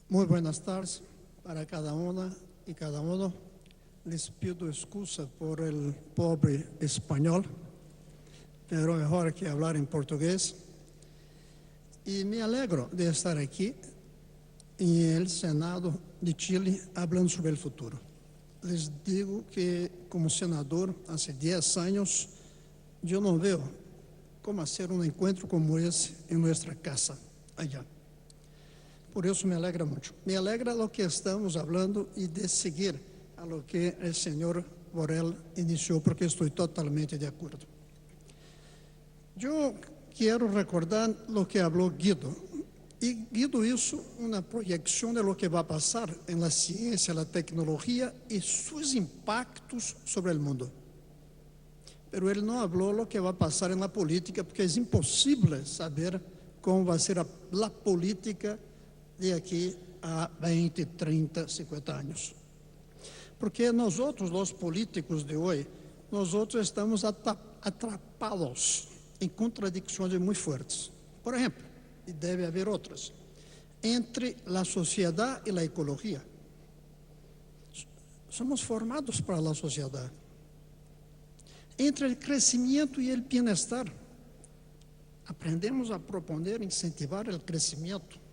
Muy buenas tardes para cada una y cada uno. Les pido excusa por el pobre español, pero mejor que hablar en portugués. Y me alegro de estar aquí en el Senado de Chile hablando sobre el futuro. Les digo que como senador hace 10 años, yo no veo cómo hacer un encuentro como ese en nuestra casa allá. Por eso me alegra mucho. Me alegra lo que estamos hablando y de seguir a lo que el señor Borrell inició, porque estoy totalmente de acuerdo. Yo quiero recordar lo que habló Guido. Y Guido hizo una proyección de lo que va a pasar en la ciencia, la tecnología y sus impactos sobre el mundo. Pero él no habló lo que va a pasar en la política, porque es imposible saber cómo va a ser la política de aquí a 20, 30, 50 años. Porque nosotros, los políticos de hoy, nosotros estamos atrapados em contradições muito fortes. Por exemplo, e deve haver outras, entre a sociedade e a ecologia. Somos formados para a sociedade. Entre o crescimento e o bem-estar, aprendemos a proponer, incentivar o crescimento,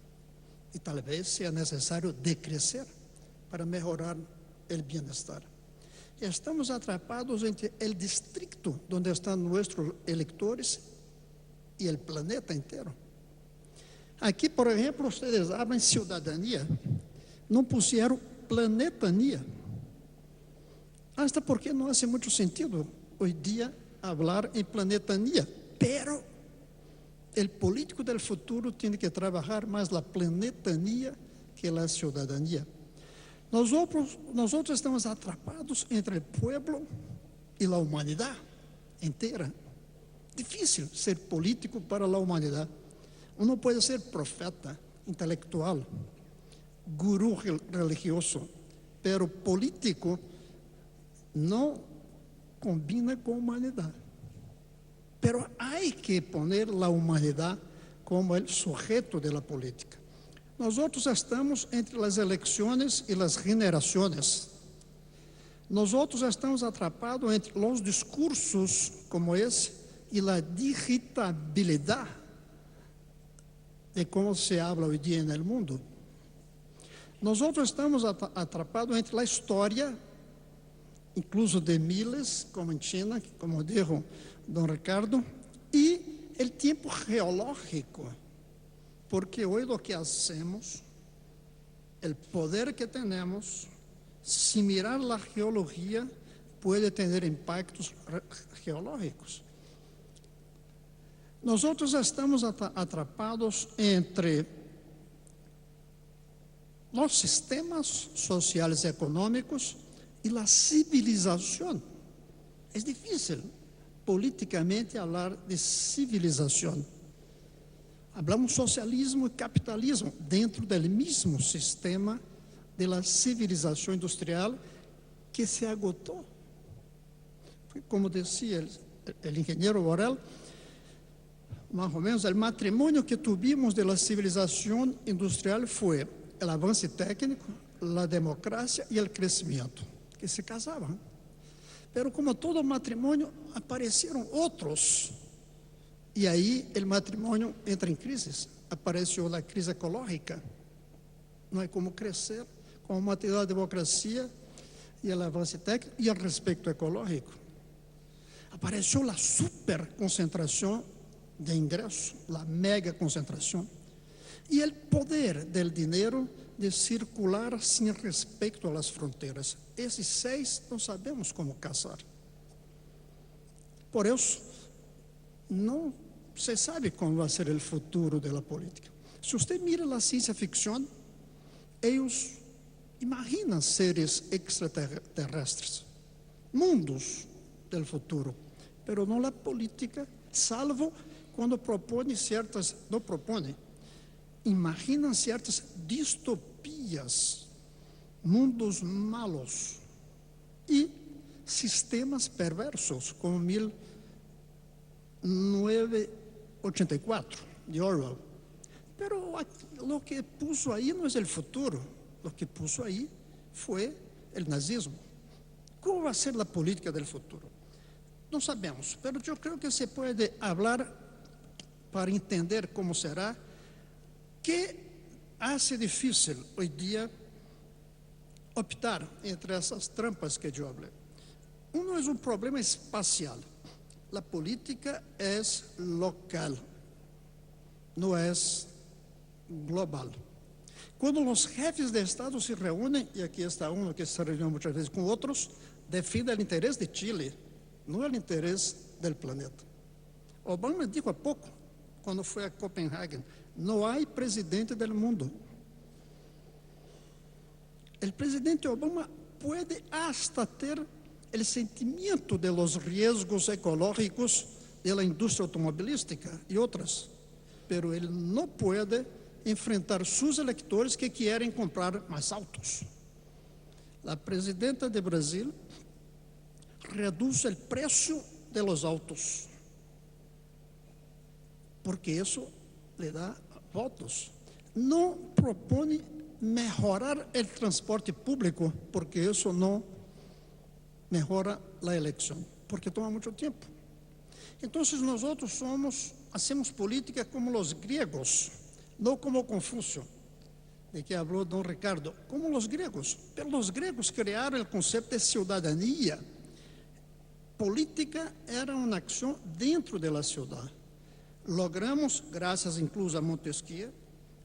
e talvez seja necessário decrescer para melhorar o bem-estar. Estamos atrapados entre o distrito onde estão nossos eleitores e o planeta inteiro. Aqui, por exemplo, vocês hablam cidadania, não puseram planetania. Hasta porque não faz muito sentido hoje dia falar em planetania, pero o político do futuro tem que trabalhar mais a planetania que a cidadania. Nós estamos atrapados entre o povo e a humanidade inteira. Difícil ser político para a humanidade. Uno pode ser profeta, intelectual, gurú religioso, pero político não combina com a humanidade. Pero hay que poner a humanidade como o sujeto de la política. Nós estamos entre as eleições e as generações. Nós estamos atrapados entre os discursos como esse e a digitabilidade de como se habla hoje dia no mundo. Nós estamos atrapados entre a história, incluso de miles, como em China, como dijo Don Ricardo, e o tempo geológico. Porque hoje o que hacemos, o poder que temos, se mirar a geologia, pode ter impactos geológicos. Nós estamos atrapados entre os sistemas sociais e econômicos e a civilização. É difícil politicamente falar de civilização. Hablamos socialismo e capitalismo dentro do mesmo sistema da civilização industrial que se agotou. Como dizia o engenheiro Borrell, mais ou menos, o matrimônio que tivemos da civilização industrial foi o avanço técnico, a democracia e o crescimento, que se casavam. Pero como todo matrimônio, apareceram outros. E aí o matrimônio entra em crise. Apareceu a crise ecológica. Não é como crescer com uma democracia e o avanço técnico e o respeito ecológico. Apareceu a super concentração de ingresso, a mega concentração. E o poder do dinheiro de circular sem respeito às fronteiras. Esses 6 não sabemos como casar. Por isso, não se sabe como vai ser o futuro da política. Se você mira a ciência ficção, eles imaginam seres extraterrestres, mundos do futuro, mas não a política, salvo quando propõe certas, não propõe, imaginam certas distopias, mundos malos e sistemas perversos, como 1984, de Orwell. Pero lo que puso ahí no es el futuro, lo que puso ahí fue el nazismo. ¿Cómo va a ser la política del futuro? No sabemos, pero yo creo que se puede hablar para entender cómo será. ¿Qué hace difícil hoy día optar entre esas trampas que yo hablé? Uno es un problema espacial. La política es local, no es global. Cuando los jefes de Estado se reúnen, y aquí está uno que se reúne muchas veces con otros, defiende el interés de Chile, no el interés del planeta. Obama dijo há pouco, quando foi a Copenhague, não há presidente del mundo. El presidente Obama puede hasta ter el sentimiento de los riesgos ecológicos de la industria automobilística y otras, pero él no puede enfrentar sus electores que quieren comprar más autos. La presidenta de Brasil reduce el precio de los autos, porque eso le da votos. No propone mejorar el transporte público, porque eso no mejora la elección, porque toma mucho tiempo. Entonces nosotros hacemos política como los griegos, no como Confucio, de que habló don Ricardo, como los griegos. Pero los griegos crearon el concepto de ciudadanía. Política era una acción dentro de la ciudad. Logramos, gracias incluso a Montesquieu,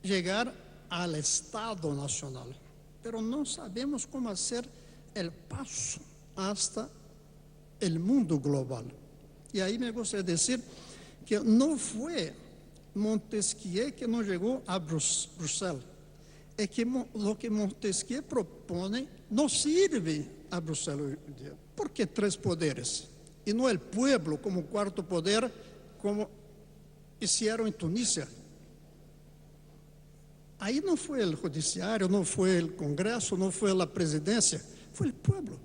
llegar al Estado Nacional, pero no sabemos cómo hacer el paso hasta el mundo global. Y ahí me gustaría decir que no fue Montesquieu que no llegó a Bruselas, es que lo que Montesquieu propone no sirve a Bruselas hoy día. ¿Por qué tres poderes? Y no el pueblo como cuarto poder, como hicieron en Tunisia. Ahí no fue el judiciario, no fue el Congreso, no fue la presidencia, fue el pueblo.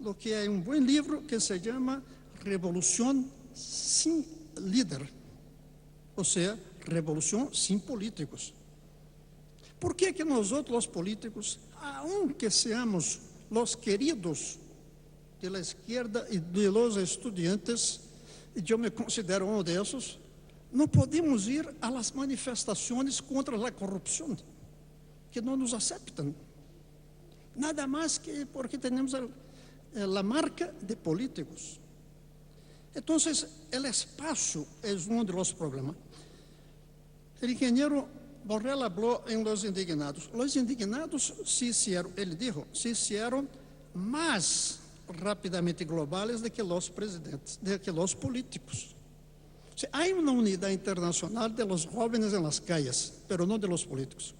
Lo que hay un buen libro que se llama Revolución sin líder, o sea, revolución sin políticos. ¿Por qué que nosotros los políticos, aunque seamos los queridos de la izquierda y de los estudiantes, y yo me considero uno de esos, no podemos ir a las manifestaciones contra la corrupción, que no nos aceptan? Nada más que porque tenemos la marca de políticos. Entonces, el espacio es uno de los problemas. El ingeniero Borrell habló en Los Indignados. Los indignados se hicieron, él dijo, se hicieron más rápidamente globales de que los presidentes, de que los políticos. O sea, hay una unidad internacional de los jóvenes en las calles, pero no de los políticos.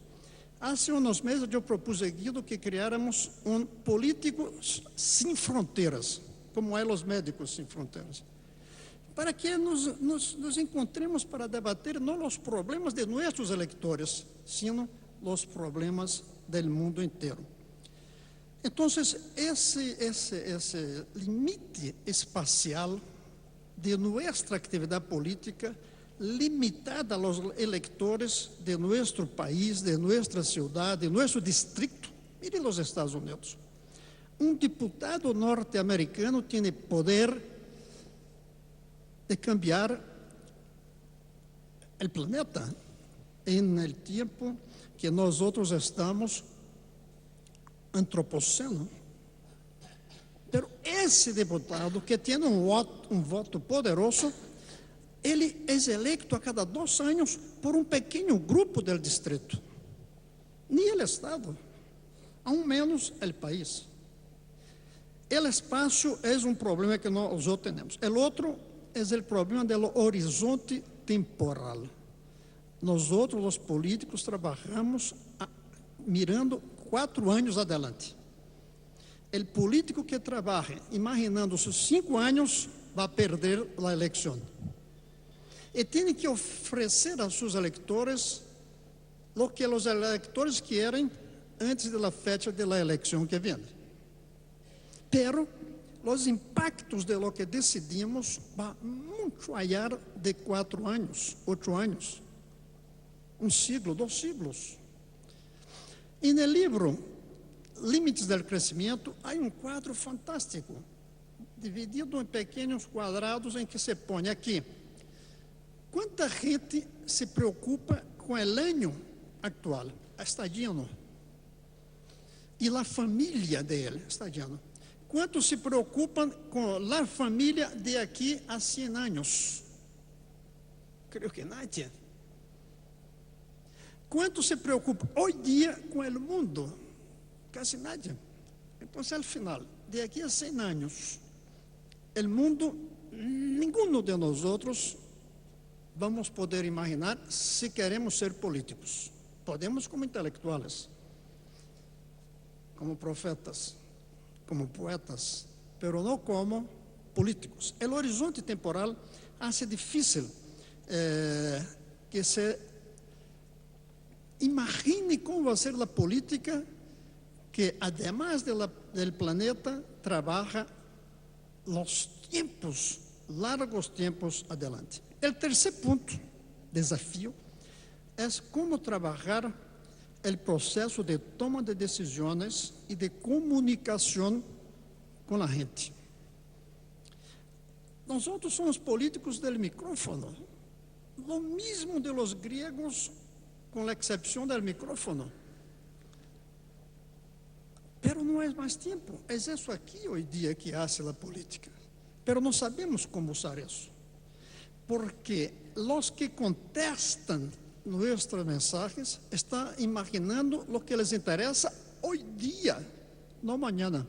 Hace unos meses yo propuse a Guido que criáramos un político sin fronteras, como hay los médicos sin fronteras, para que nos encontremos para debater no los problemas de nuestros electores, sino los problemas del mundo entero. Entonces, ese límite espacial de nuestra actividad política, limitada a los electores de nuestro país, de nuestra ciudad, de nuestro distrito. Miren los Estados Unidos. Un diputado norteamericano tiene poder de cambiar el planeta en el tiempo que nosotros estamos antropoceno. Pero ese diputado que tiene un voto poderoso, ele é electo a cada 2 anos por um pequeno grupo del distrito. Ni el Estado, aún menos el país. El espaço é um problema que nós temos. El outro é o problema do horizonte temporal. Nós, os políticos, trabalhamos mirando 4 anos adelante. O político que trabalha imaginando os 5 anos vai perder a eleição. E tem que oferecer a seus eleitores o que os eleitores querem antes da fecha da eleição que vem. Pero os impactos de lo que decidimos vão muito allá de 4 anos, 8 anos. un siglo, 2 siglos. En el libro Límites del Crecimiento hay un cuadro fantástico, dividido em pequenos quadrados, em que se põe aqui quanta gente se preocupa com o lenho atual, estadiano, e a família dele, estadiano. Quantos se preocupam com a família de aqui a 100 anos? Creio que nadie. Quantos se preocupam hoje dia com o mundo? Casi nadie. Então, ao final, de aqui a 100 anos, o mundo, nenhum de nós outros vamos poder imaginar se queremos ser políticos. Podemos como intelectuales, como profetas, como poetas, pero não como políticos. O horizonte temporal hace difícil que se imagine como vai ser a política que, además del planeta, trabaja los tiempos, largos tiempos adelante. El tercer punto, desafío, es cómo trabajar el proceso de toma de decisiones y de comunicación con la gente. Nosotros somos políticos del micrófono, lo mismo de los griegos, con la excepción del micrófono. Pero não é mais tempo. É isso aqui hoje dia que hace a política. Pero não sabemos como usar isso. Porque os que contestam nossas mensagens estão imaginando o que les interessa hoje dia, não amanhã.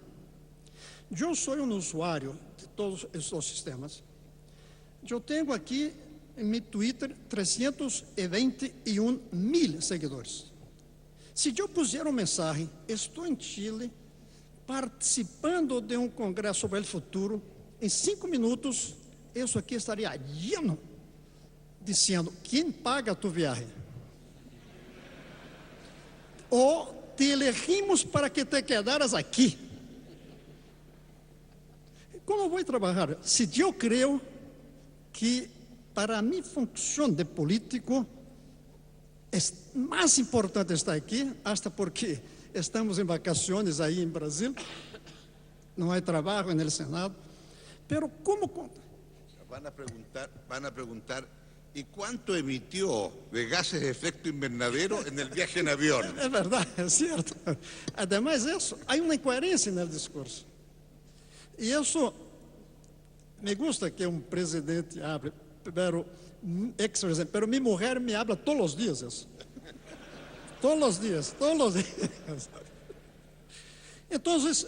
Eu sou um usuário de todos esses sistemas. Eu tenho aqui em meu Twitter 321 mil seguidores. Se eu puser uma mensagem, estou em Chile, participando de um congresso sobre o futuro, em 5 minutos, isso aqui estaria lleno, dizendo, quem paga a tua viagem? Ou te elegimos para que te quedaras aqui. Como vou trabalhar? Se eu creio que para a minha função de político, é mais importante estar aqui, hasta porque estamos em vacações aí em Brasil, não há trabalho no Senado, pero como van a preguntar ¿y cuánto emitió de gases de efecto invernadero en el viaje en avión? É verdade, é certo. Además isso, há uma incoerência no discurso. E isso me gusta que um presidente hable, pero pero mi mujer me habla todos los días eso. Todos los días. Entonces,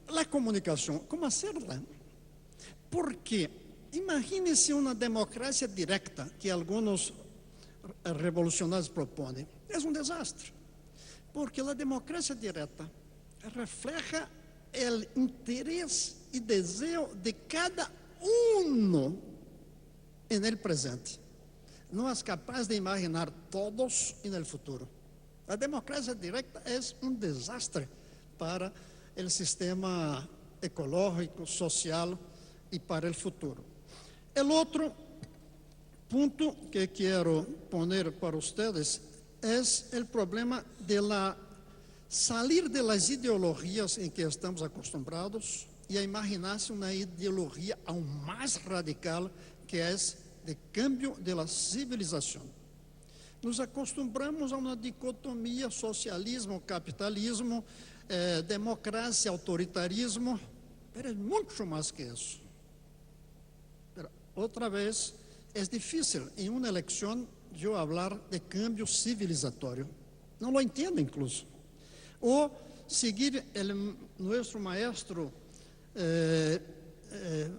la comunicación, ¿cómo hacerla? Porque imagínense una democracia directa que algunos revolucionarios proponen. Es un desastre. Porque la democracia directa refleja el interés y deseo de cada uno en el presente. No es capaz de imaginar todos en el futuro. La democracia directa es un desastre para el sistema ecológico, social y para el futuro. El otro punto que quiero poner para ustedes es el problema de salir de las ideologías en que estamos acostumbrados y a imaginarse una ideología aún más radical, que es de cambio de la civilización. Nos acostumbramos a una dicotomía socialismo-capitalismo, democracia-autoritarismo, pero es mucho más que eso. Pero otra vez, es difícil en una elección yo hablar de cambio civilizatorio. No lo entiendo incluso. O seguir nuestro maestro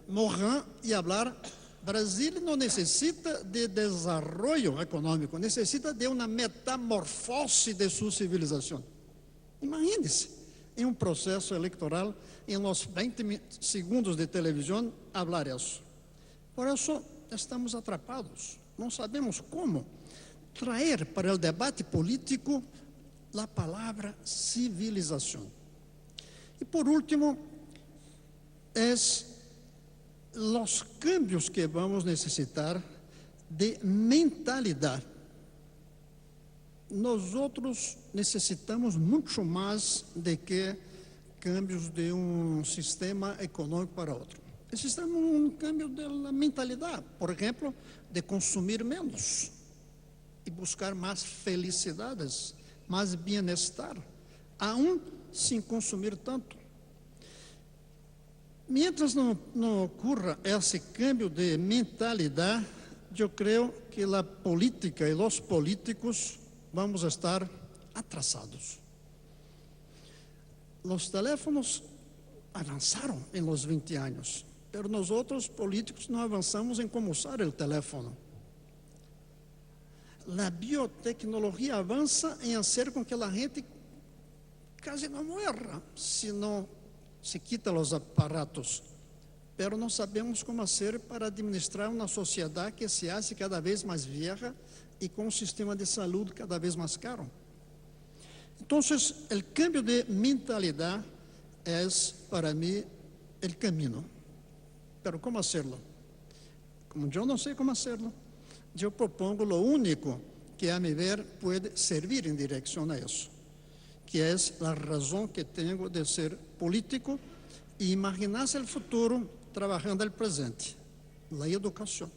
Morin y hablar, Brasil não necessita de desenvolvimento econômico, necessita de uma metamorfose de sua civilização. Imagine-se, em um processo eleitoral, em uns 20 segundos de televisão, falar isso. Por isso, estamos atrapados. Não sabemos como trazer para o debate político a palavra civilização. E por último, los cambios que vamos necesitar de mentalidad. nós outros necessitamos muito mais de que cambios de um sistema econômico para outro. Necessitamos um câmbio da mentalidade, por exemplo, de consumir menos e buscar mais felicidades, mais bem-estar, aún sem consumir tanto. Mientras não ocorra esse câmbio de mentalidade, eu creio que a política e os políticos vamos estar atrasados. Os teléfonos avançaram em los 20 anos, mas nós outros políticos não avançamos em como usar o telefone. A biotecnologia avança em fazer com que a gente quase não morra se não se quita os aparatos, mas não sabemos como fazer para administrar uma sociedade que se hace cada vez mais vieja e com um sistema de saúde cada vez mais caro. Então, o cambio de mentalidade é, para mim, o caminho. Mas como fazê-lo? Como eu não sei como fazê-lo, eu propongo o único que, a meu ver, pode servir em direção a isso, que é a razão que tenho de ser político e imaginar-se o futuro trabalhando no presente, a educação.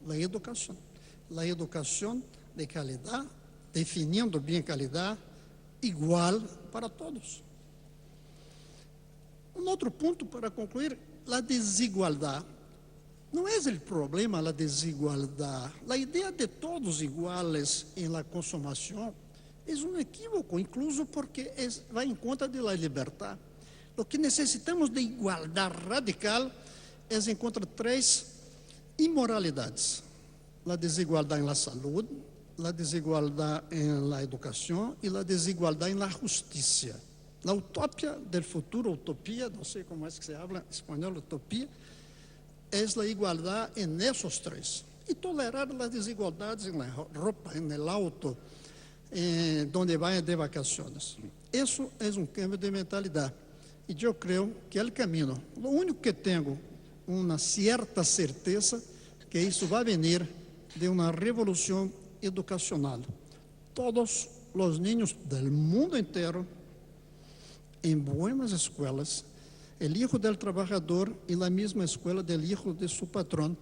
A educação. A educação de qualidade, definindo bem qualidade, igual para todos. Um outro ponto para concluir, a desigualdade. Não é o problema a desigualdade. A ideia de todos iguais em la consumação é um equívoco, incluso porque vai em conta da liberdade. O que necessitamos de igualdade radical é encontrar 3 imoralidades: a desigualdade na saúde, a desigualdade na educação e a desigualdade na justiça. A utopia do futuro, utopia, não sei como é que se fala em espanhol, utopia, é a igualdade em esses 3. E tolerar as desigualdades na roupa, no auto, onde vai de vacações. Isso é um cambio de mentalidade. E eu creio que é o caminho. O único que tenho uma certa certeza que isso vai vir de uma revolução educacional. Todos os niños do mundo inteiro, em boas escolas, o hijo del trabalhador e na mesma escola do hijo de seu patrão,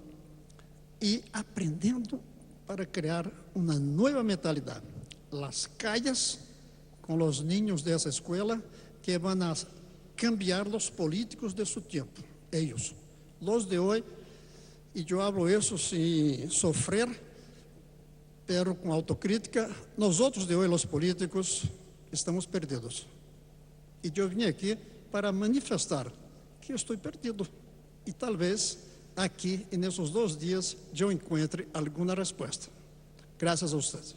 e aprendendo para criar uma nova mentalidade. As calles com os niños dessa escola que vão a cambiar os políticos de seu tempo. Eles, os de hoje, e eu hablo isso sem sofrer, pero com autocrítica, nós outros de hoje, os políticos, estamos perdidos. E eu vim aqui para manifestar que eu estou perdido. E talvez aqui, nesses 2 dias, eu encontre alguma resposta. Graças a vocês.